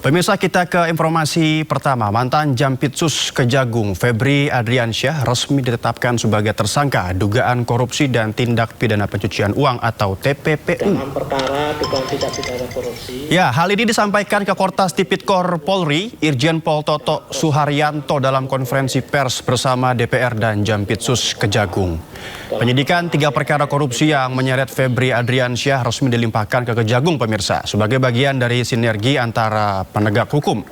Pemirsa, kita ke informasi pertama. Mantan Jampitsus Kejagung Febri Adriansyah resmi ditetapkan sebagai tersangka dugaan korupsi dan tindak pidana pencucian uang atau TPPU. Dalam perkara dugaan tindak pidana korupsi. Ya, hal ini disampaikan ke Kortas Tipikor Polri, Irjen Pol Toto Suharyanto dalam konferensi pers bersama DPR dan Jampitsus Kejagung. Penyidikan 3 perkara korupsi yang menyeret Febri Adriansyah resmi dilimpahkan ke Kejagung, pemirsa, sebagai bagian dari sinergi antara penegak hukum.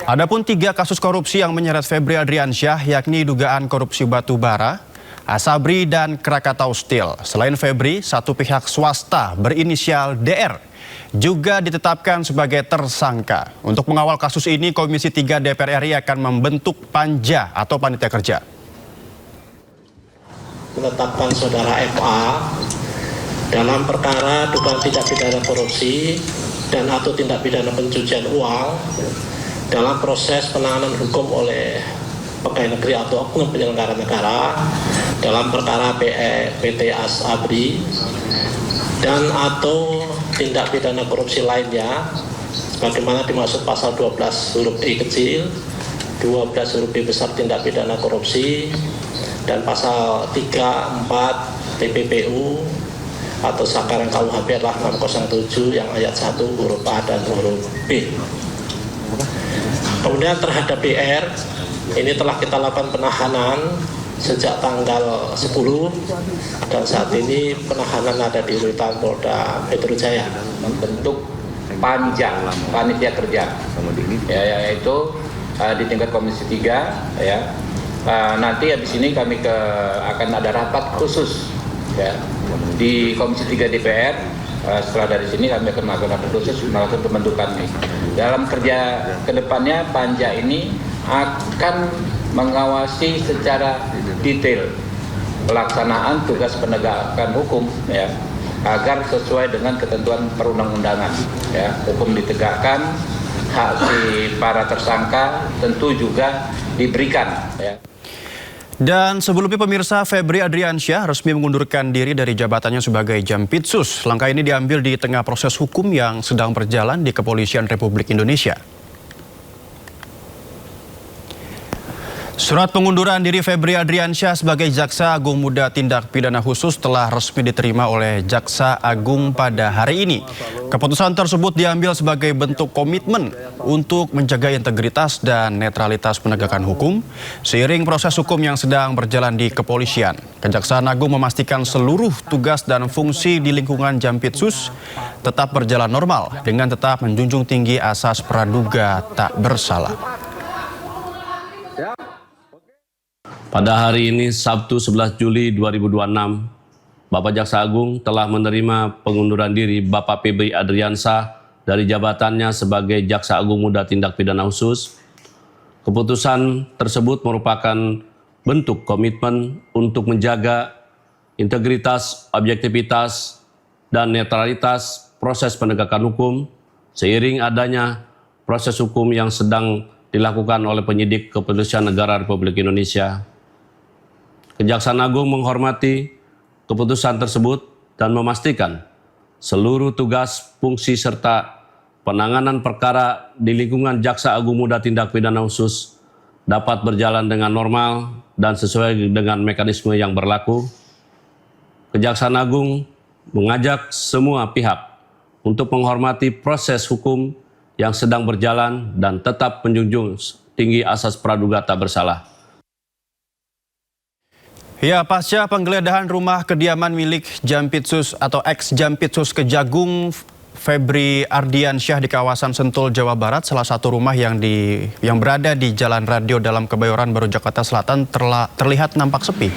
Adapun 3 kasus korupsi yang menyeret Febri Adriansyah yakni dugaan korupsi batu bara, Asabri dan Krakatau Steel. Selain Febri, satu pihak swasta berinisial DR juga ditetapkan sebagai tersangka. Untuk mengawal kasus ini, Komisi 3 DPR RI akan membentuk panja atau panitia kerja. Menetapkan saudara MA dalam perkara dugaan tindak pidana korupsi dan atau tindak pidana pencucian uang dalam proses penanganan hukum oleh pegawai negeri atau oknum penyelenggara negara dalam perkara PT Asabri dan atau tindak pidana korupsi lainnya sebagaimana dimaksud pasal 12 huruf I kecil, 12 huruf B besar tindak pidana korupsi dan pasal 3, 4 TPPU atau Sakaran KUHP 607 yang ayat 1 huruf A dan huruf B. Kemudian terhadap DR ini telah kita lakukan penahanan sejak tanggal 10 dan saat ini penahanan ada di rutan Polda Metro Jaya. Membentuk panja panitia kerja yaitu di tingkat Komisi 3 ya. Nanti habis ini kami akan ada rapat khusus ya di Komisi 3 DPR. Setelah dari sini kami akan melakukan rapat khusus melakukan pembentukan ini. Dalam kerja kedepannya panja ini akan mengawasi secara detail pelaksanaan tugas penegakan hukum ya agar sesuai dengan ketentuan perundang-undangan ya. Hukum ditegakkan, hak si para tersangka tentu juga diberikan ya. Dan sebelumnya, pemirsa, Febri Adriansyah resmi mengundurkan diri dari jabatannya sebagai Jampitsus. Langkah ini diambil di tengah proses hukum yang sedang berjalan di Kepolisian Republik Indonesia. Surat pengunduran diri Febri Adriansyah sebagai Jaksa Agung Muda Tindak Pidana Khusus telah resmi diterima oleh Jaksa Agung pada hari ini. Keputusan tersebut diambil sebagai bentuk komitmen untuk menjaga integritas dan netralitas penegakan hukum seiring proses hukum yang sedang berjalan di kepolisian. Kejaksaan Agung memastikan seluruh tugas dan fungsi di lingkungan Jampitsus tetap berjalan normal dengan tetap menjunjung tinggi asas praduga tak bersalah. Pada hari ini, Sabtu 11 Juli 2026, Bapak Jaksa Agung telah menerima pengunduran diri Bapak Febri Adriansyah dari jabatannya sebagai Jaksa Agung Muda Tindak Pidana Khusus. Keputusan tersebut merupakan bentuk komitmen untuk menjaga integritas, objektivitas, dan netralitas proses penegakan hukum seiring adanya proses hukum yang sedang dilakukan oleh penyidik Kepolisian Negara Republik Indonesia. Kejaksaan Agung menghormati keputusan tersebut dan memastikan seluruh tugas, fungsi, serta penanganan perkara di lingkungan Jaksa Agung Muda Tindak Pidana Khusus dapat berjalan dengan normal dan sesuai dengan mekanisme yang berlaku. Kejaksaan Agung mengajak semua pihak untuk menghormati proses hukum yang sedang berjalan dan tetap menjunjung tinggi asas praduga tak bersalah. Ya, pasca penggeledahan rumah kediaman milik Jampitsus atau ex-Jampitsus Kejagung Febri Adriansyah di kawasan Sentul, Jawa Barat, salah satu rumah yang berada di Jalan Radio Dalam Kebayoran Baru, Jakarta Selatan terlihat nampak sepi.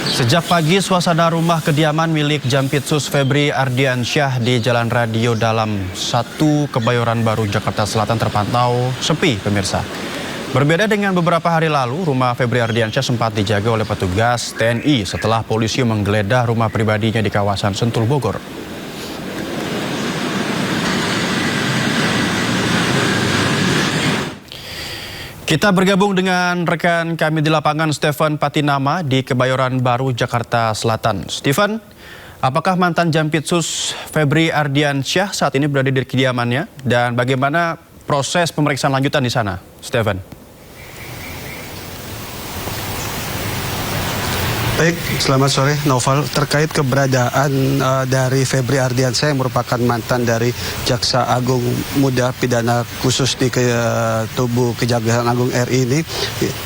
Sejak pagi, suasana rumah kediaman milik Jampitsus Febri Adriansyah di Jalan Radio Dalam 1 Kebayoran Baru, Jakarta Selatan terpantau sepi, pemirsa. Berbeda dengan beberapa hari lalu, rumah Febri Adriansyah sempat dijaga oleh petugas TNI setelah polisi menggeledah rumah pribadinya di kawasan Sentul, Bogor. Kita bergabung dengan rekan kami di lapangan, Stephen Patinama di Kebayoran Baru, Jakarta Selatan. Stephen, Apakah mantan Jampitsus Febri Ardiansyah saat ini berada di kediamannya? Dan bagaimana proses pemeriksaan lanjutan di sana, Steven? Baik, selamat sore Noval. Terkait keberadaan dari Febri Ardiansyah yang merupakan mantan dari Jaksa Agung Muda Pidana Khusus di tubuh Kejaksaan Agung RI ini,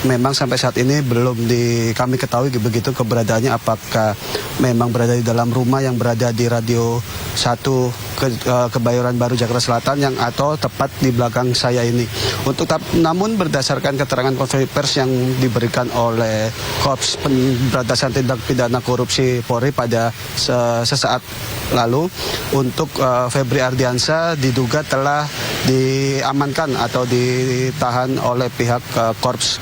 memang sampai saat ini belum kami ketahui begitu keberadaannya, apakah memang berada di dalam rumah yang berada di Radio 1 Kebayoran Baru Jakarta Selatan yang atau tepat di belakang saya ini. Namun berdasarkan keterangan konferensi pers yang diberikan oleh Korps Pemberantasan Tindak Pidana Korupsi Polri pada sesaat lalu, untuk Febri Ardiansyah diduga telah diamankan atau ditahan oleh pihak Korps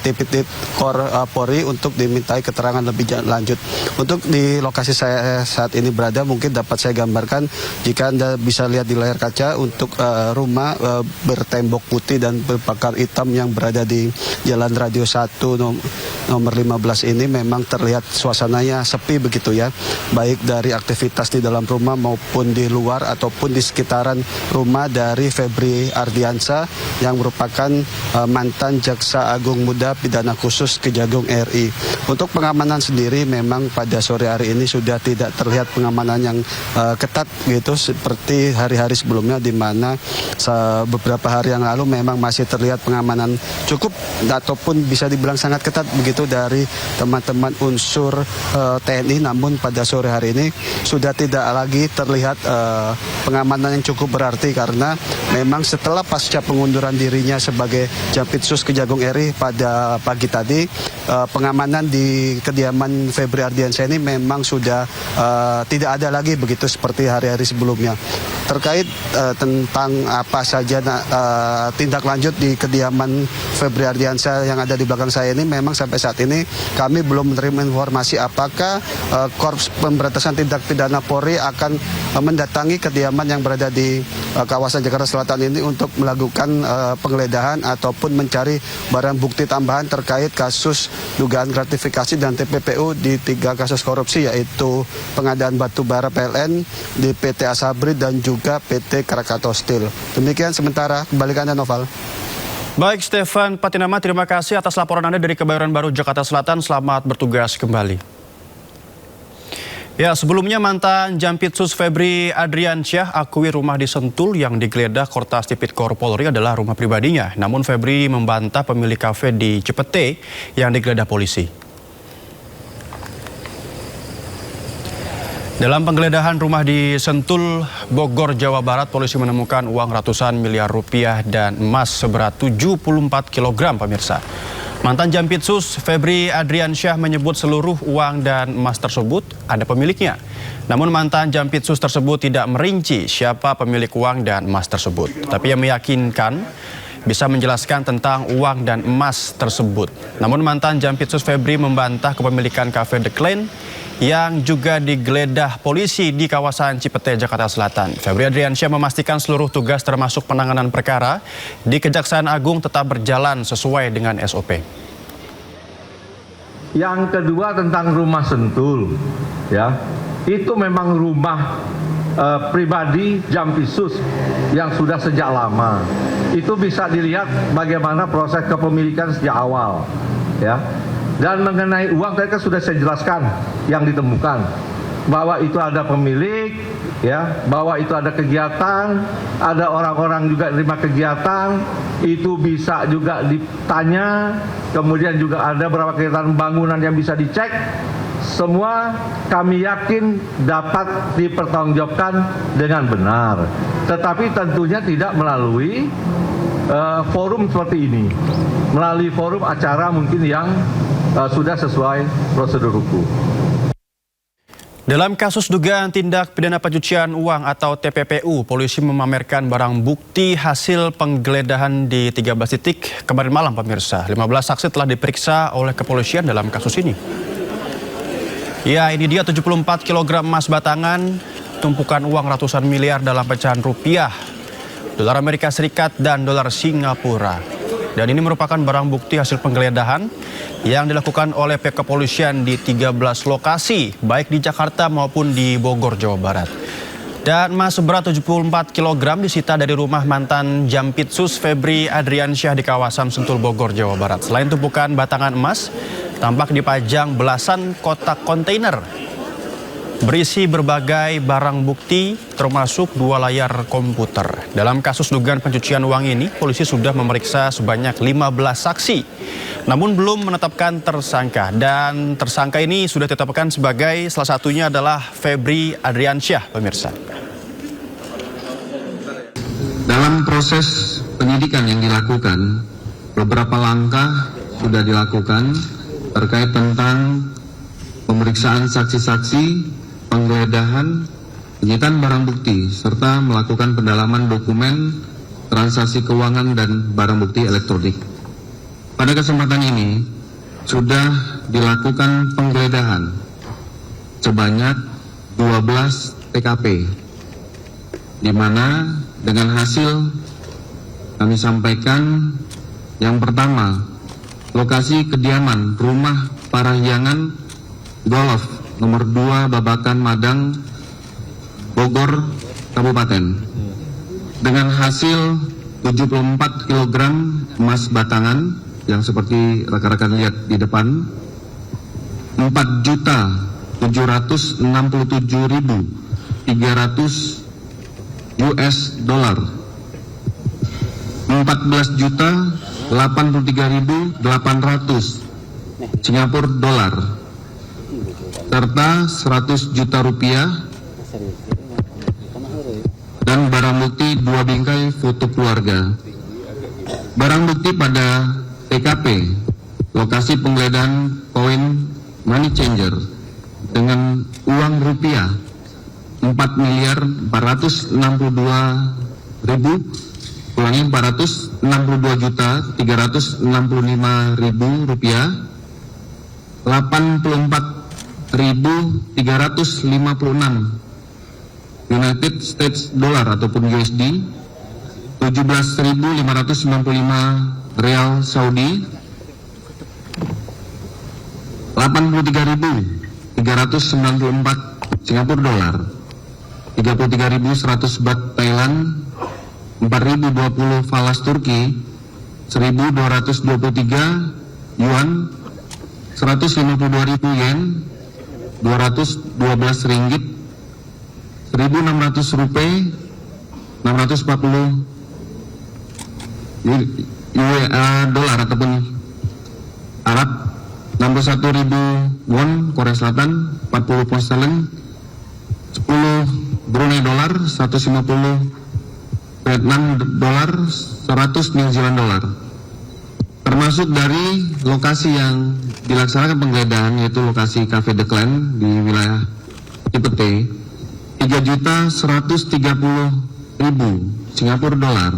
Tipikor Polri untuk dimintai keterangan lebih lanjut. Untuk di lokasi saya saat ini berada, mungkin dapat saya gambarkan jika Anda bisa lihat di layar kaca, untuk rumah bertembok putih dan berbakar hitam yang berada di Jalan Radio 1 nomor 15 ini memang terlihat suasananya sepi begitu ya, baik dari aktivitas di dalam rumah maupun di luar ataupun di sekitaran rumah dari Febri Ardiansyah yang merupakan mantan Jaksa Agung Muda Pidana Khusus Kejagung RI. Untuk pengamanan sendiri memang pada sore hari ini sudah tidak terlihat pengamanan yang ketat gitu seperti hari-hari sebelumnya, di mana beberapa hari yang lalu memang masih terlihat pengamanan cukup ataupun bisa dibilang sangat ketat begitu dari teman-teman unsur TNI. Namun pada sore hari ini sudah tidak lagi terlihat pengamanan yang cukup berarti, karena memang setelah pasca pengunduran dirinya sebagai Jampitsus Kejagung RI pada pagi tadi, pengamanan di kediaman Febri Ardiansyah ini memang sudah tidak ada lagi begitu seperti hari-hari sebelumnya. Terkait tentang apa saja tindak lanjut di kediaman Febri Ardiansyah yang ada di belakang saya ini, memang sampai saat ini kami belum menerima informasi apakah Korps Pemberantasan Tindak Pidana Polri akan mendatangi kediaman yang berada di kawasan Jakarta Selatan ini untuk melakukan penggeledahan ataupun mencari barang bukti tambahan terkait kasus dugaan gratifikasi dan TPPU di 3 kasus korupsi, yaitu pengadaan batu bara PLN di PT Asabri dan juga PT Krakatau Steel. Demikian sementara, kembali ke Anda Noval. Baik, Stefan Patinama, terima kasih atas laporan Anda dari Kebayoran Baru Jakarta Selatan. Selamat bertugas kembali. Ya, sebelumnya mantan Jampitsus Febri Ardiansyah akui rumah di Sentul yang digeledah Kortas Tipikor Polri adalah rumah pribadinya. Namun Febri membantah pemilik kafe di Cipete yang digeledah polisi. Dalam penggeledahan rumah di Sentul, Bogor, Jawa Barat, polisi menemukan uang ratusan miliar rupiah dan emas seberat 74 kg, pemirsa. Mantan Jampitsus Febri Ardiansyah menyebut seluruh uang dan emas tersebut ada pemiliknya. Namun mantan Jampitsus tersebut tidak merinci siapa pemilik uang dan emas tersebut. Tapi ia meyakinkan bisa menjelaskan tentang uang dan emas tersebut. Namun mantan Jampitsus Febri membantah kepemilikan kafe The Clan yang juga digeledah polisi di kawasan Cipete, Jakarta Selatan. Febri Ardiansyah memastikan seluruh tugas termasuk penanganan perkara di Kejaksaan Agung tetap berjalan sesuai dengan SOP. Yang kedua tentang rumah Sentul, ya, itu memang rumah pribadi Jampitsus yang sudah sejak lama. Itu bisa dilihat bagaimana proses kepemilikan sejak awal, ya. Dan mengenai uang tadi kan sudah saya jelaskan yang ditemukan, bahwa itu ada pemilik, ya, bahwa itu ada kegiatan, ada orang-orang juga terima kegiatan, itu bisa juga ditanya, kemudian juga ada beberapa kegiatan bangunan yang bisa dicek. Semua kami yakin dapat dipertanggungjawabkan dengan benar, tetapi tentunya tidak melalui forum seperti ini, melalui forum acara mungkin yang sudah sesuai prosedur hukum. Dalam kasus dugaan tindak pidana pencucian uang atau TPPU, polisi memamerkan barang bukti hasil penggeledahan di 13 titik kemarin malam, pemirsa. 15 saksi telah diperiksa oleh kepolisian dalam kasus ini. Ya, ini dia 74 kg emas batangan, tumpukan uang ratusan miliar dalam pecahan rupiah, dolar Amerika Serikat dan dolar Singapura. Dan ini merupakan barang bukti hasil penggeledahan yang dilakukan oleh pihak kepolisian di 13 lokasi, baik di Jakarta maupun di Bogor, Jawa Barat. Dan emas seberat 74 kg disita dari rumah mantan Jampitsus Febri Adriansyah di kawasan Sentul, Bogor, Jawa Barat. Selain tumpukan batangan emas, tampak dipajang belasan kotak kontainer berisi berbagai barang bukti termasuk 2 layar komputer. Dalam kasus dugaan pencucian uang ini, polisi sudah memeriksa sebanyak 15 saksi, namun belum menetapkan tersangka. Dan tersangka ini sudah ditetapkan sebagai salah satunya adalah Febri Adriansyah, pemirsa. Dalam proses penyidikan yang dilakukan, beberapa langkah sudah dilakukan terkait tentang pemeriksaan saksi-saksi, penggeledahan, penyitaan barang bukti, serta melakukan pendalaman dokumen, transaksi keuangan, dan barang bukti elektronik. Pada kesempatan ini, sudah dilakukan penggeledahan sebanyak 12 TKP, di mana dengan hasil kami sampaikan yang pertama, lokasi kediaman rumah Parahyangan Golf nomor 2 Babakan Madang, Bogor, Kabupaten. Dengan hasil 74 kg emas batangan yang seperti rekan-rekan lihat di depan, 4.767.300 US dollar, 14.083.800 Singapura dolar, serta 100 juta rupiah, dan barang bukti 2 bingkai foto keluarga. Barang bukti pada TKP, lokasi penggeledahan koin money changer dengan uang rupiah 4.462.365.000 rupiah, 84.356 United States dollar ataupun USD, 17.595 real Saudi, 83.394 Singapura dolar, 33.100 baht Thailand, 4.020 falas Turki, 1.223 yuan, 152.000 yen, 212 ringgit, 1.600 rupiah, 640 dolar ataupun Arab, 61.000 won Korea Selatan, 40 pound sterling, 10 Brunei dolar, 150 Vietnam dolar, 100 New Zealand dolar. Termasuk dari lokasi yang dilaksanakan penggeledahan, yaitu lokasi Cafe The Clan di wilayah Cipete, 3.130.000 Singapura dolar,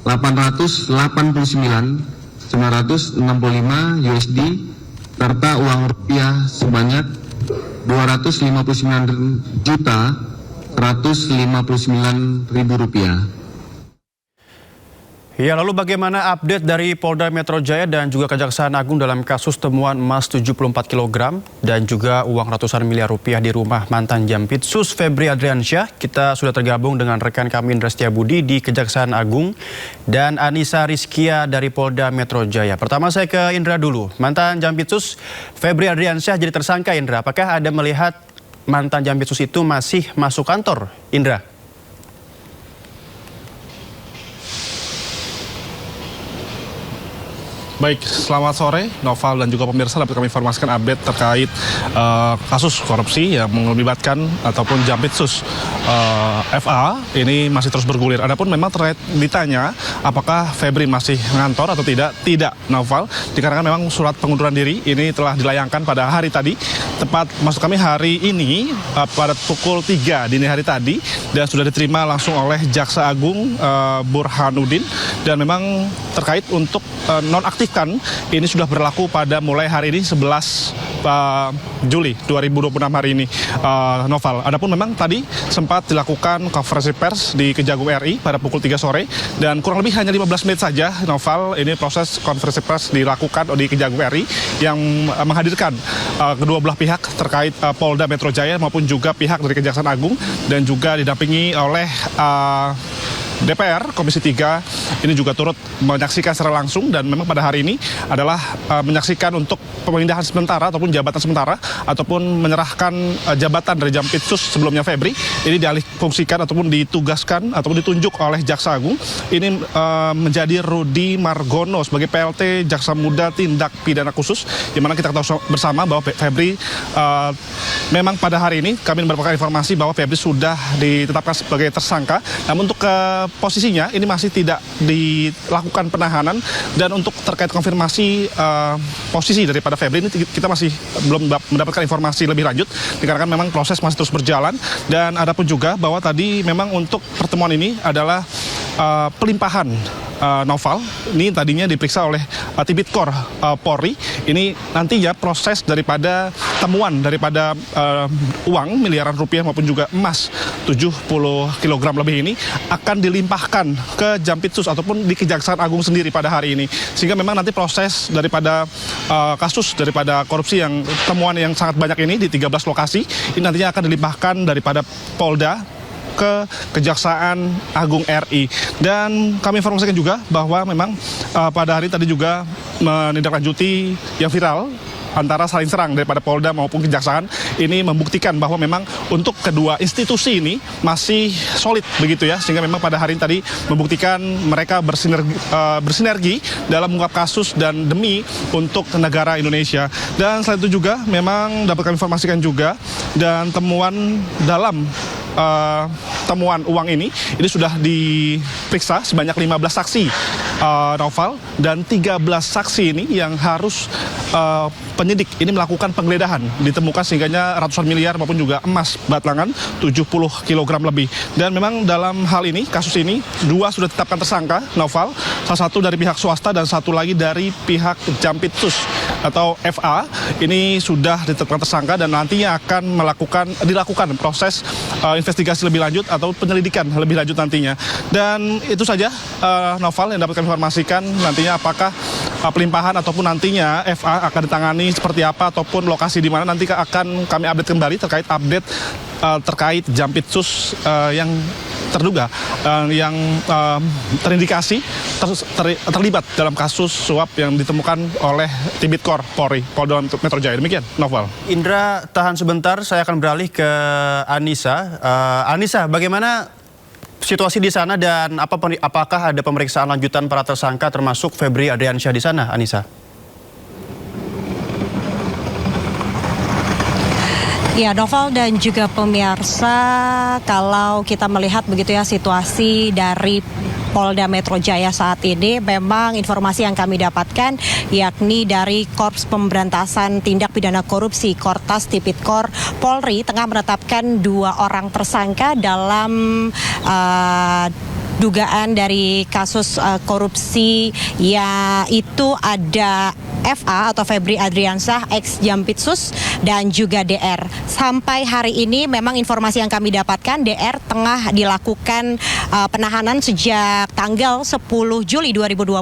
889.965 USD, serta uang rupiah sebanyak 259.159.000 rupiah. Ya, lalu bagaimana update dari Polda Metro Jaya dan juga Kejaksaan Agung dalam kasus temuan emas 74 kg dan juga uang ratusan miliar rupiah di rumah mantan Jampitsus Febri Adriansyah? Kita sudah tergabung dengan rekan kami Indra Setiabudi di Kejaksaan Agung dan Anissa Rizkia dari Polda Metro Jaya. Pertama saya ke Indra dulu. Mantan Jampitsus Febri Adriansyah jadi tersangka, Indra. Apakah Anda melihat mantan Jampitsus itu masih masuk kantor, Indra? Baik, selamat sore Noval dan juga pemirsa. Dapat kami informasikan update terkait kasus korupsi yang melibatkan ataupun Jampitsus FA ini masih terus bergulir. Adapun memang terkait ditanya apakah Febri masih ngantor atau tidak, Noval, dikarenakan memang surat pengunduran diri ini telah dilayangkan pada hari tadi, tepat maksud kami hari ini pada pukul 3 dini hari tadi, dan sudah diterima langsung oleh Jaksa Agung Burhanuddin, dan memang terkait untuk nonaktifkan ini sudah berlaku pada mulai hari ini 11 Juli 2026 hari ini, Noval. Adapun memang tadi sempat dilakukan konferensi pers di Kejagung RI pada pukul 3 sore dan kurang lebih hanya 15 menit saja, Noval, ini proses konferensi pers dilakukan di Kejagung RI yang menghadirkan kedua belah pihak terkait Polda Metro Jaya maupun juga pihak dari Kejaksaan Agung dan juga didampingi oleh DPR Komisi 3 ini juga turut menyaksikan secara langsung dan memang pada hari ini adalah menyaksikan untuk pemindahan sementara ataupun jabatan sementara ataupun menyerahkan jabatan dari Jampitsus sebelumnya Febri ini dialihfungsikan ataupun ditugaskan ataupun ditunjuk oleh Jaksa Agung ini menjadi Rudi Margono sebagai PLT Jaksa Muda Tindak Pidana Khusus, di mana kita tahu bersama bahwa Febri memang pada hari ini kami mendapatkan informasi bahwa Febri sudah ditetapkan sebagai tersangka, namun untuk posisinya ini masih tidak dilakukan penahanan dan untuk terkait konfirmasi posisi daripada Febri ini kita masih belum mendapatkan informasi lebih lanjut dikarenakan memang proses masih terus berjalan. Dan ada pun juga bahwa tadi memang untuk pertemuan ini adalah pelimpahan Noval ini tadinya diperiksa oleh Tipikor Polri. Ini nantinya proses daripada temuan daripada uang miliaran rupiah maupun juga emas 70 kg lebih ini akan dilimpahkan ke Jampitsus ataupun di Kejaksaan Agung sendiri pada hari ini, sehingga memang nanti proses daripada kasus daripada korupsi yang temuan yang sangat banyak ini di 13 lokasi ini nantinya akan dilimpahkan daripada Polda ke Kejaksaan Agung RI. Dan kami informasikan juga bahwa memang pada hari tadi juga menindaklanjuti yang viral antara saling serang daripada Polda maupun Kejaksaan ini membuktikan bahwa memang untuk kedua institusi ini masih solid begitu ya, sehingga memang pada hari ini tadi membuktikan mereka bersinergi dalam mengungkap kasus dan demi untuk negara Indonesia. Dan selain itu juga memang dapat kami informasikan juga dan temuan dalam temuan uang ini sudah diperiksa sebanyak 15 saksi, Noval, dan 13 saksi ini yang harus penyidik ini melakukan penggeledahan, ditemukan sehingganya ratusan miliar maupun juga emas batangan 70 kg lebih. Dan memang dalam hal ini, kasus ini, dua sudah ditetapkan tersangka, Noval, salah satu dari pihak swasta dan satu lagi dari pihak Jampitsus atau FA, ini sudah ditetapkan tersangka dan nantinya akan dilakukan proses investigasi lebih lanjut atau penyelidikan lebih lanjut nantinya. Dan itu saja, Noval, yang dapat kami informasikan nantinya apakah pelimpahan ataupun nantinya FA akan ditangani seperti apa ataupun lokasi di mana nanti akan kami update kembali terkait Jampitsus yang terduga yang terindikasi terlibat dalam kasus suap yang ditemukan oleh Tipikor Polri Polda Metro Jaya. Demikian, Noval. Indra, tahan sebentar, saya akan beralih ke Anissa. Anissa, bagaimana situasi di sana dan apakah ada pemeriksaan lanjutan para tersangka termasuk Febri Adriansyah di sana, Anissa? Ya, Noval dan juga pemirsa, kalau kita melihat begitu ya situasi dari Polda Metro Jaya saat ini, memang informasi yang kami dapatkan yakni dari Korps Pemberantasan Tindak Pidana Korupsi Kortas Tipikor Polri tengah menetapkan 2 orang tersangka dalam dugaan dari kasus korupsi, yaitu ada FA atau Febri Adriansyah ex Jampitsus dan juga DR. Sampai hari ini memang informasi yang kami dapatkan DR tengah dilakukan penahanan sejak tanggal 10 Juli 2026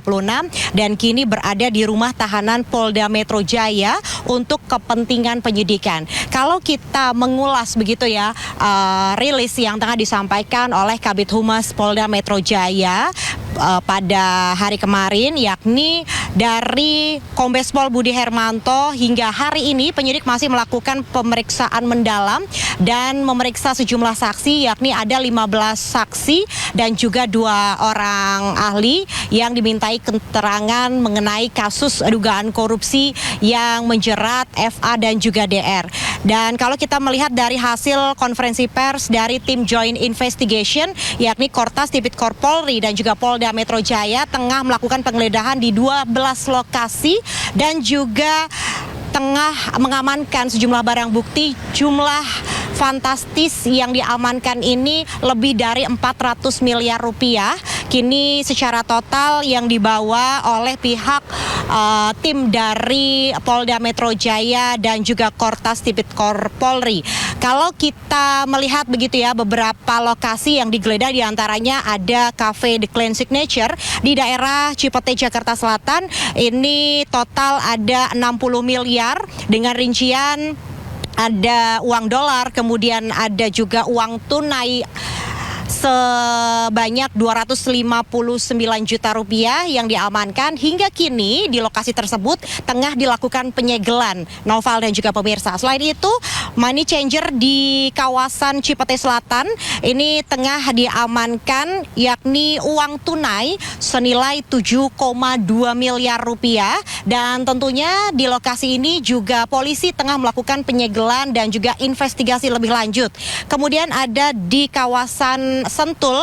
dan kini berada di rumah tahanan Polda Metro Jaya untuk kepentingan penyidikan. Kalau kita mengulas begitu ya rilis yang tengah disampaikan oleh Kabid Humas Polda Metro Jaya pada hari kemarin, yakni dari Kombes Pol Budi Hermanto, hingga hari ini penyidik masih melakukan pemeriksaan mendalam dan memeriksa sejumlah saksi, yakni ada 15 saksi dan juga 2 orang ahli yang dimintai keterangan mengenai kasus dugaan korupsi yang menjerat FA dan juga DR. Dan kalau kita melihat dari hasil konferensi pers dari tim Joint Investigation, yakni Kortas Tipikor Polri dan juga Polda Metro Jaya tengah melakukan penggeledahan di 12 lokasi dan juga tengah mengamankan sejumlah barang bukti. Jumlah fantastis yang diamankan ini lebih dari 400 miliar rupiah. kini secara total yang dibawa oleh pihak tim dari Polda Metro Jaya dan juga Kortas Tipikor Polri. Kalau kita melihat begitu ya, beberapa lokasi yang digeledah diantaranya ada Cafe The Clean Signature di daerah Cipete, Jakarta Selatan. Ini total ada 60 miliar dengan rincian ada uang dolar, kemudian ada juga uang tunai sebanyak 259 juta rupiah yang diamankan. Hingga kini di lokasi tersebut tengah dilakukan penyegelan, Noval dan juga pemirsa. Selain itu, money changer di kawasan Cipete Selatan ini tengah diamankan, yakni uang tunai senilai 7,2 miliar rupiah. Dan tentunya di lokasi ini juga polisi tengah melakukan penyegelan dan juga investigasi lebih lanjut. Kemudian ada di kawasan Sentul,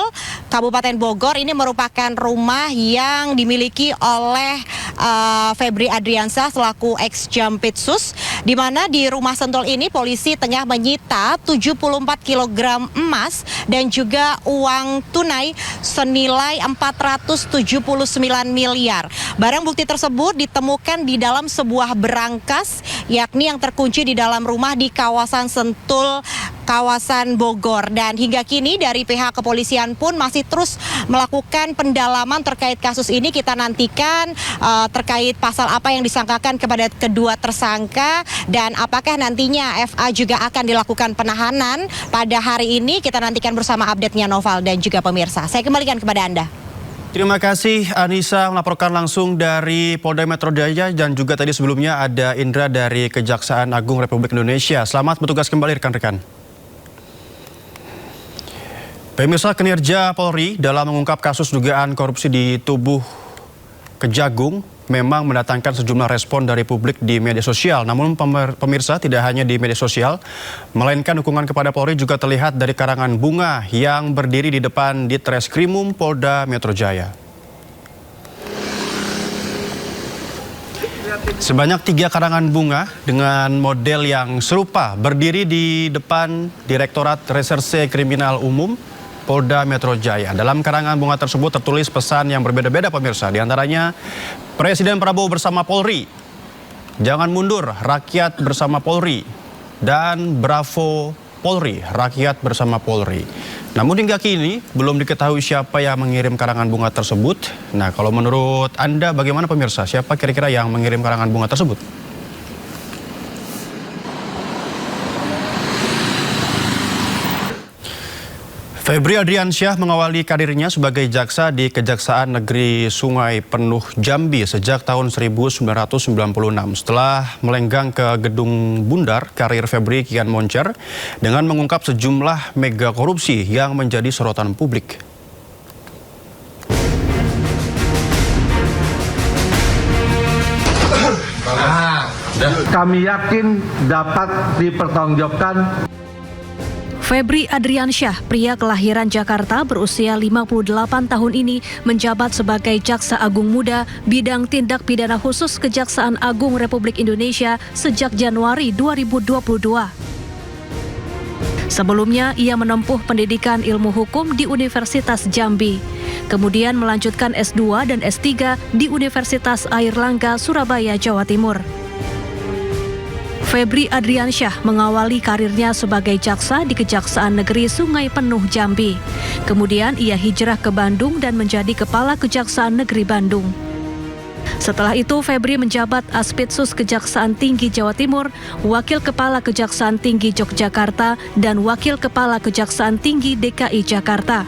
Kabupaten Bogor, ini merupakan rumah yang dimiliki oleh Febri Adriansyah selaku ex Jampitsus, di mana di rumah Sentul ini polisi tengah menyita 74 kg emas dan juga uang tunai senilai 479 miliar. Barang bukti tersebut ditemukan di dalam sebuah berangkas, yakni yang terkunci di dalam rumah di kawasan Sentul, kawasan Bogor. Dan hingga kini dari pihak kepolisian pun masih terus melakukan pendalaman terkait kasus ini. Kita nantikan terkait pasal apa yang disangkakan kepada kedua tersangka dan apakah nantinya FA juga akan dilakukan penahanan pada hari ini. Kita nantikan bersama update-nya, Noval dan juga pemirsa. Saya kembalikan kepada Anda. Terima kasih Anissa melaporkan langsung dari Polda Metro Jaya, dan juga tadi sebelumnya ada Indra dari Kejaksaan Agung Republik Indonesia. Selamat bertugas kembali rekan-rekan. Pemirsa, kinerja Polri dalam mengungkap kasus dugaan korupsi di tubuh Kejagung memang mendatangkan sejumlah respon dari publik di media sosial. Namun pemirsa, tidak hanya di media sosial, melainkan dukungan kepada Polri juga terlihat dari karangan bunga yang berdiri di depan Ditreskrimum Polda Metro Jaya. Sebanyak 3 karangan bunga dengan model yang serupa berdiri di depan Direktorat Reserse Kriminal Umum Polda Metro Jaya. Dalam karangan bunga tersebut tertulis pesan yang berbeda-beda pemirsa. Di antaranya, Presiden Prabowo bersama Polri, jangan mundur, rakyat bersama Polri, dan bravo Polri, rakyat bersama Polri. Namun hingga kini belum diketahui siapa yang mengirim karangan bunga tersebut. Nah, kalau menurut Anda bagaimana pemirsa? Siapa kira-kira yang mengirim karangan bunga tersebut? Febri Adriansyah mengawali karirnya sebagai jaksa di Kejaksaan Negeri Sungai Penuh Jambi sejak tahun 1996. Setelah melenggang ke Gedung Bundar, karir Febri kian moncer dengan mengungkap sejumlah mega korupsi yang menjadi sorotan publik. Kami yakin dapat dipertanggungjawabkan. Febri Adriansyah, pria kelahiran Jakarta berusia 58 tahun ini menjabat sebagai Jaksa Agung Muda bidang tindak pidana khusus Kejaksaan Agung Republik Indonesia sejak Januari 2022. Sebelumnya, ia menempuh pendidikan ilmu hukum di Universitas Jambi. Kemudian melanjutkan S2 dan S3 di Universitas Airlangga, Surabaya, Jawa Timur. Febri Adriansyah mengawali karirnya sebagai jaksa di Kejaksaan Negeri Sungai Penuh Jambi. Kemudian ia hijrah ke Bandung dan menjadi Kepala Kejaksaan Negeri Bandung. Setelah itu, Febri menjabat Aspitsus Kejaksaan Tinggi Jawa Timur, Wakil Kepala Kejaksaan Tinggi Yogyakarta, dan Wakil Kepala Kejaksaan Tinggi DKI Jakarta.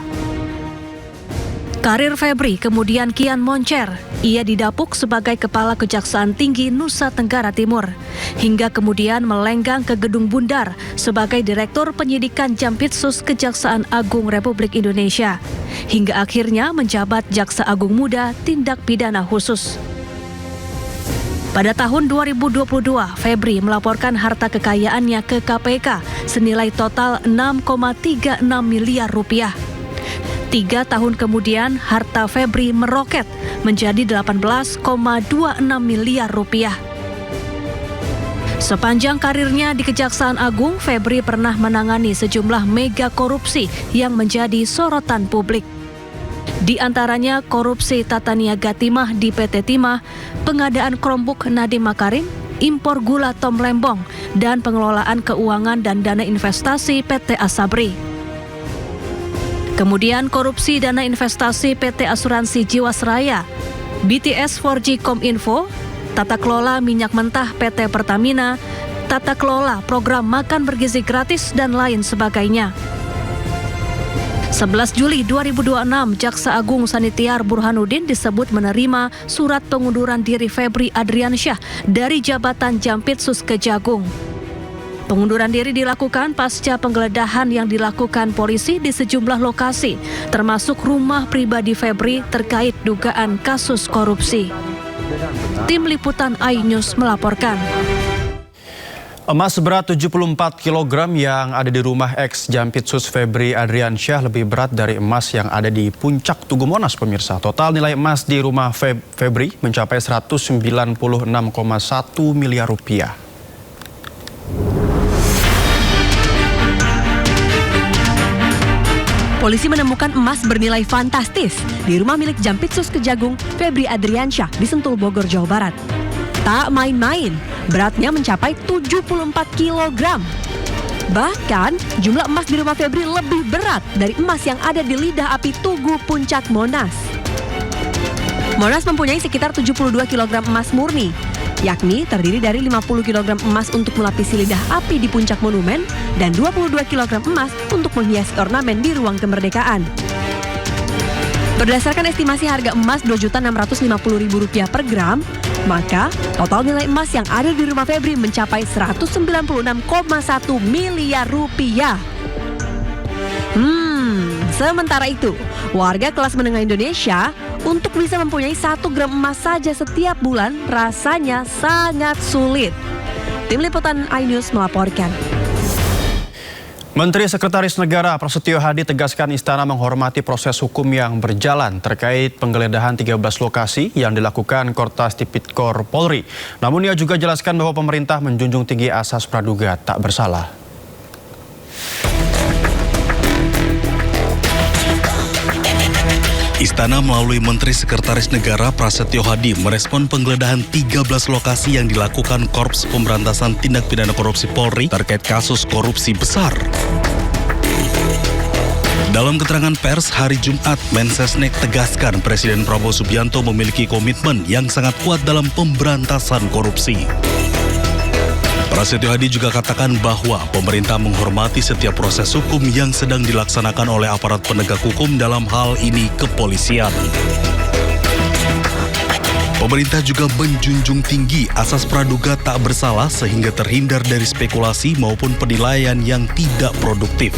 Karir Febri kemudian kian moncer. Ia didapuk sebagai Kepala Kejaksaan Tinggi Nusa Tenggara Timur, hingga kemudian melenggang ke Gedung Bundar sebagai Direktur Penyidikan Jampitsus Kejaksaan Agung Republik Indonesia, hingga akhirnya menjabat Jaksa Agung Muda Tindak Pidana Khusus. Pada tahun 2022, Febri melaporkan harta kekayaannya ke KPK senilai total 6,36 miliar rupiah. 3 tahun kemudian, harta Febri meroket menjadi 18,26 miliar rupiah. Sepanjang karirnya di Kejaksaan Agung, Febri pernah menangani sejumlah mega korupsi yang menjadi sorotan publik. Di antaranya korupsi tata niaga timah di PT Timah, pengadaan Chromebook Nadiem Makarim, impor gula Tom Lembong, dan pengelolaan keuangan dan dana investasi PT Asabri. Kemudian korupsi dana investasi PT Asuransi Jiwasraya, BTS 4G Kominfo, tata kelola minyak mentah PT Pertamina, tata kelola program makan bergizi gratis, dan lain sebagainya. 11 Juli 2026, Jaksa Agung Sanitiar Burhanuddin disebut menerima surat pengunduran diri Febri Adriansyah dari jabatan Jampitsus Kejagung. Pengunduran diri dilakukan pasca penggeledahan yang dilakukan polisi di sejumlah lokasi, termasuk rumah pribadi Febri terkait dugaan kasus korupsi. Tim Liputan iNews melaporkan. Emas seberat 74 kg yang ada di rumah ex-Jampitsus Febri Adriansyah lebih berat dari emas yang ada di Puncak Tugu Monas, pemirsa. Total nilai emas di rumah Febri mencapai 196,1 miliar rupiah. Polisi menemukan emas bernilai fantastis di rumah milik Jampitsus Kejagung Febri Adriansyah di Sentul, Bogor, Jawa Barat. Tak main-main, beratnya mencapai 74 kg. Bahkan, jumlah emas di rumah Febri lebih berat dari emas yang ada di lidah api Tugu Puncak Monas. Monas mempunyai sekitar 72 kg emas murni, yakni terdiri dari 50 kg emas untuk melapisi lidah api di puncak monumen dan 22 kg emas untuk menghiasi ornamen di ruang kemerdekaan. Berdasarkan estimasi harga emas Rp2.650.000 per gram, maka total nilai emas yang ada di rumah Febri mencapai 196,1 miliar rupiah. Sementara itu, warga kelas menengah Indonesia untuk bisa mempunyai 1 gram emas saja setiap bulan rasanya sangat sulit. Tim Liputan iNews melaporkan. Menteri Sekretaris Negara Prasetyo Hadi tegaskan istana menghormati proses hukum yang berjalan terkait penggeledahan 13 lokasi yang dilakukan Kortas Tipikor Polri. Namun ia juga jelaskan bahwa pemerintah menjunjung tinggi asas praduga tak bersalah. Istana melalui Menteri Sekretaris Negara Prasetyo Hadi merespon penggeledahan 13 lokasi yang dilakukan Korps Pemberantasan Tindak Pidana Korupsi Polri terkait kasus korupsi besar. Dalam keterangan pers hari Jumat, Mensesnek tegaskan Presiden Prabowo Subianto memiliki komitmen yang sangat kuat dalam pemberantasan korupsi. Prasetyo Hadi juga katakan bahwa pemerintah menghormati setiap proses hukum yang sedang dilaksanakan oleh aparat penegak hukum, dalam hal ini kepolisian. Pemerintah juga menjunjung tinggi asas praduga tak bersalah sehingga terhindar dari spekulasi maupun penilaian yang tidak produktif.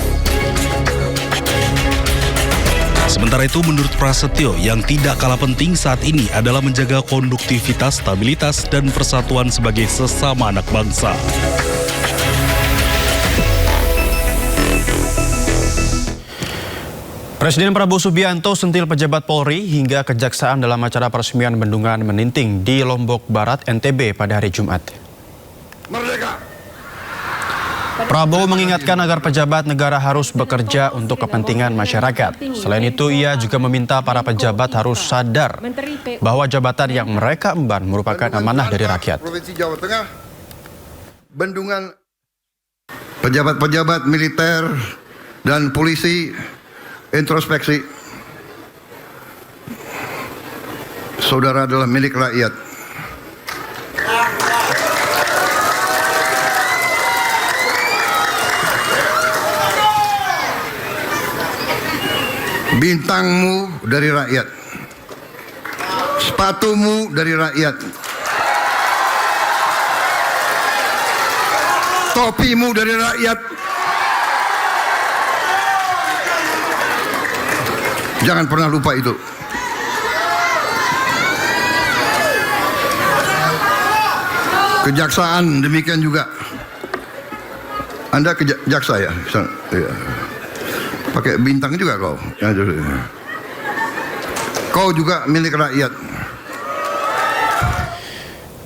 Sementara itu, menurut Prasetyo, yang tidak kalah penting saat ini adalah menjaga konduktivitas, stabilitas, dan persatuan sebagai sesama anak bangsa. Presiden Prabowo Subianto sentil pejabat Polri hingga Kejaksaan dalam acara peresmian Bendungan Meninting di Lombok Barat, NTB pada hari Jumat. Merdeka! Prabowo mengingatkan agar pejabat negara harus bekerja untuk kepentingan masyarakat. Selain itu, ia juga meminta para pejabat harus sadar bahwa jabatan yang mereka emban merupakan amanah dari rakyat. Provinsi Jawa Tengah, Bendungan, pejabat-pejabat militer dan polisi introspeksi. Saudara adalah milik rakyat. Bintangmu dari rakyat, sepatumu dari rakyat, topimu dari rakyat. Jangan pernah lupa itu. Kejaksaan demikian juga. Anda jaksa ya? Ya. Pakai bintang juga kau. Kau juga milik rakyat.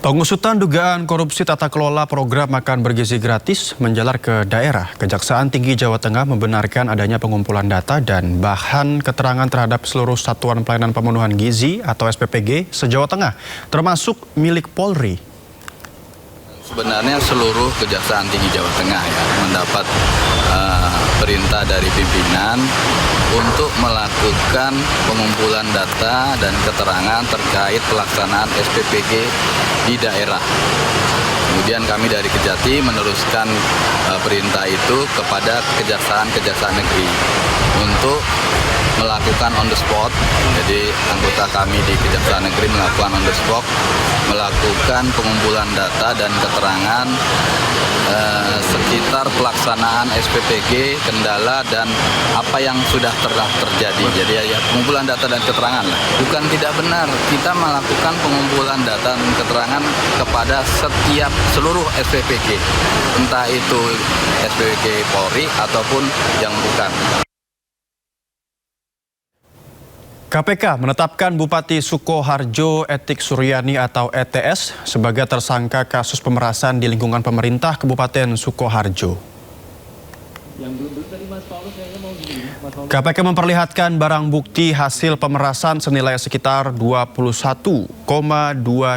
Pengusutan dugaan korupsi tata kelola program makan bergizi gratis menjalar ke daerah. Kejaksaan Tinggi Jawa Tengah membenarkan adanya pengumpulan data dan bahan keterangan terhadap seluruh Satuan Pelayanan Pemenuhan Gizi atau SPPG se-Jawa Tengah, termasuk milik Polri. Sebenarnya seluruh Kejaksaan Tinggi Jawa Tengah ya mendapat perintah dari pimpinan untuk melakukan pengumpulan data dan keterangan terkait pelaksanaan SPPG di daerah. Kemudian kami dari Kejati meneruskan perintah itu kepada kejaksaan negeri untuk melakukan on the spot. Jadi anggota kami di Kejaksaan Negeri melakukan on the spot, melakukan pengumpulan data dan keterangan sekitar pelaksanaan SPPG, kendala dan apa yang sudah terjadi. Jadi ya pengumpulan data dan keterangan lah. Bukan tidak benar, kita melakukan pengumpulan data dan keterangan kepada seluruh SPPG, entah itu SPPG Polri ataupun yang bukan. KPK menetapkan Bupati Sukoharjo Etik Suryani atau ETS sebagai tersangka kasus pemerasan di lingkungan pemerintah Kabupaten Sukoharjo. KPK memperlihatkan barang bukti hasil pemerasan senilai sekitar 21,2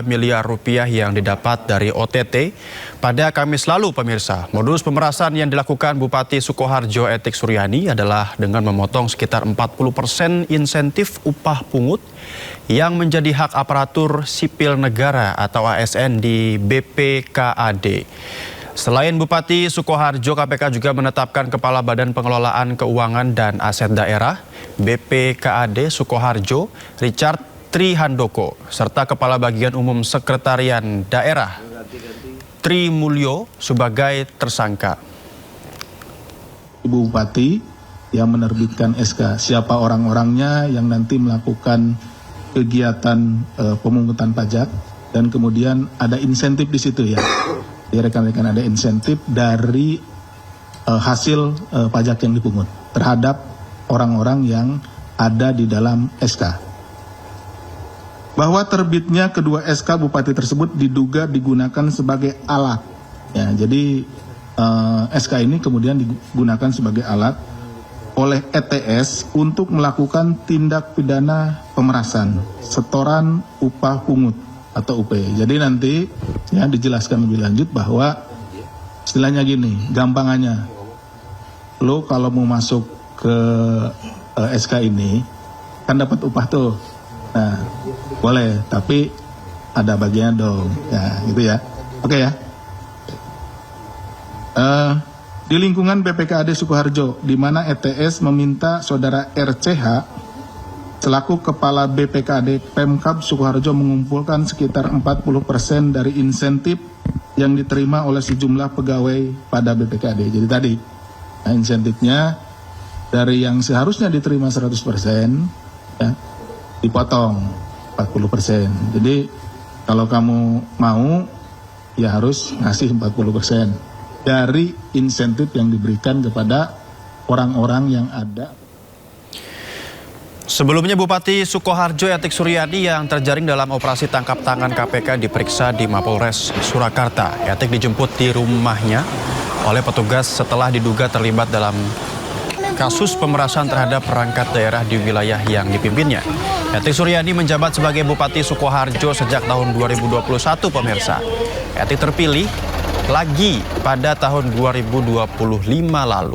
miliar rupiah yang didapat dari OTT pada Kamis lalu, pemirsa. Modus pemerasan yang dilakukan Bupati Sukoharjo Etik Suryani adalah dengan memotong sekitar 40% insentif upah pungut yang menjadi hak aparatur sipil negara atau ASN di BPKAD. Selain Bupati Sukoharjo, KPK juga menetapkan Kepala Badan Pengelolaan Keuangan dan Aset Daerah BPKAD Sukoharjo, Richard Trihandoko, serta Kepala Bagian Umum Sekretarian Daerah Tri Mulyo sebagai tersangka. Ibu Bupati yang menerbitkan SK, siapa orang-orangnya yang nanti melakukan kegiatan pemungutan pajak, dan kemudian ada insentif di situ ya. Di rekan-rekan ada insentif dari hasil pajak yang dipungut terhadap orang-orang yang ada di dalam SK. Bahwa terbitnya kedua SK Bupati tersebut diduga digunakan sebagai alat. Ya, jadi SK ini kemudian digunakan sebagai alat oleh ETS untuk melakukan tindak pidana pemerasan, setoran upah pungut atau UP. Jadi nanti ya dijelaskan lebih lanjut bahwa istilahnya gini, gampangannya, lo kalau mau masuk ke SK ini kan dapat upah tuh, nah boleh, tapi ada bagian dong, ya gitu ya, oke ya. Di lingkungan BPKAD Sukoharjo, di mana ETS meminta saudara RCH selaku Kepala BPKAD Pemkab Sukoharjo mengumpulkan sekitar 40% dari insentif yang diterima oleh sejumlah pegawai pada BPKAD. Jadi tadi, nah, insentifnya dari yang seharusnya diterima 100%, ya, dipotong 40%. Jadi kalau kamu mau, ya harus ngasih 40% dari insentif yang diberikan kepada orang-orang yang ada. Sebelumnya Bupati Sukoharjo Etik Suryani yang terjaring dalam operasi tangkap tangan KPK diperiksa di Mapolres Surakarta. Etik dijemput di rumahnya oleh petugas setelah diduga terlibat dalam kasus pemerasan terhadap perangkat daerah di wilayah yang dipimpinnya. Etik Suryani menjabat sebagai Bupati Sukoharjo sejak tahun 2021, pemirsa. Etik terpilih lagi pada tahun 2025 lalu.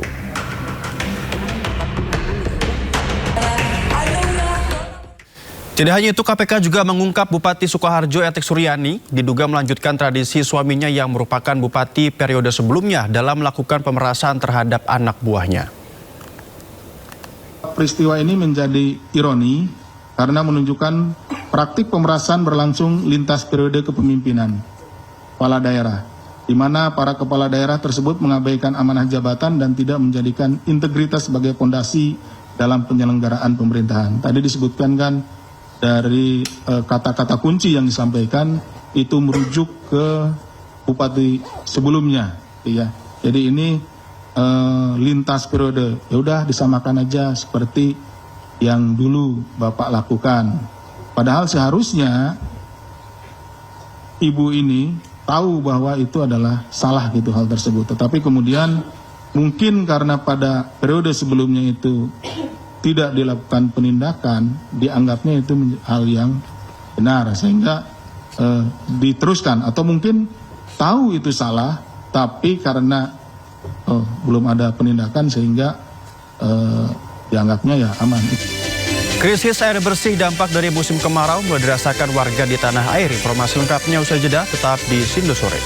Tidak hanya itu, KPK juga mengungkap Bupati Sukoharjo Etik Suryani diduga melanjutkan tradisi suaminya yang merupakan bupati periode sebelumnya dalam melakukan pemerasan terhadap anak buahnya. Peristiwa ini menjadi ironi karena menunjukkan praktik pemerasan berlangsung lintas periode kepemimpinan kepala daerah, di mana para kepala daerah tersebut mengabaikan amanah jabatan dan tidak menjadikan integritas sebagai fondasi dalam penyelenggaraan pemerintahan. Tadi disebutkan kan dari kata-kata kunci yang disampaikan itu merujuk ke bupati sebelumnya, ya. Jadi ini lintas periode, ya udah disamakan aja seperti yang dulu Bapak lakukan. Padahal seharusnya ibu ini tahu bahwa itu adalah salah gitu hal tersebut. Tetapi kemudian mungkin karena pada periode sebelumnya itu tidak dilakukan penindakan, dianggapnya itu hal yang benar sehingga diteruskan, atau mungkin tahu itu salah tapi karena belum ada penindakan sehingga dianggapnya ya aman. Krisis air bersih dampak dari musim kemarau mulai dirasakan warga di tanah air. Informasi lengkapnya usai jeda, tetap di Sindo Sore.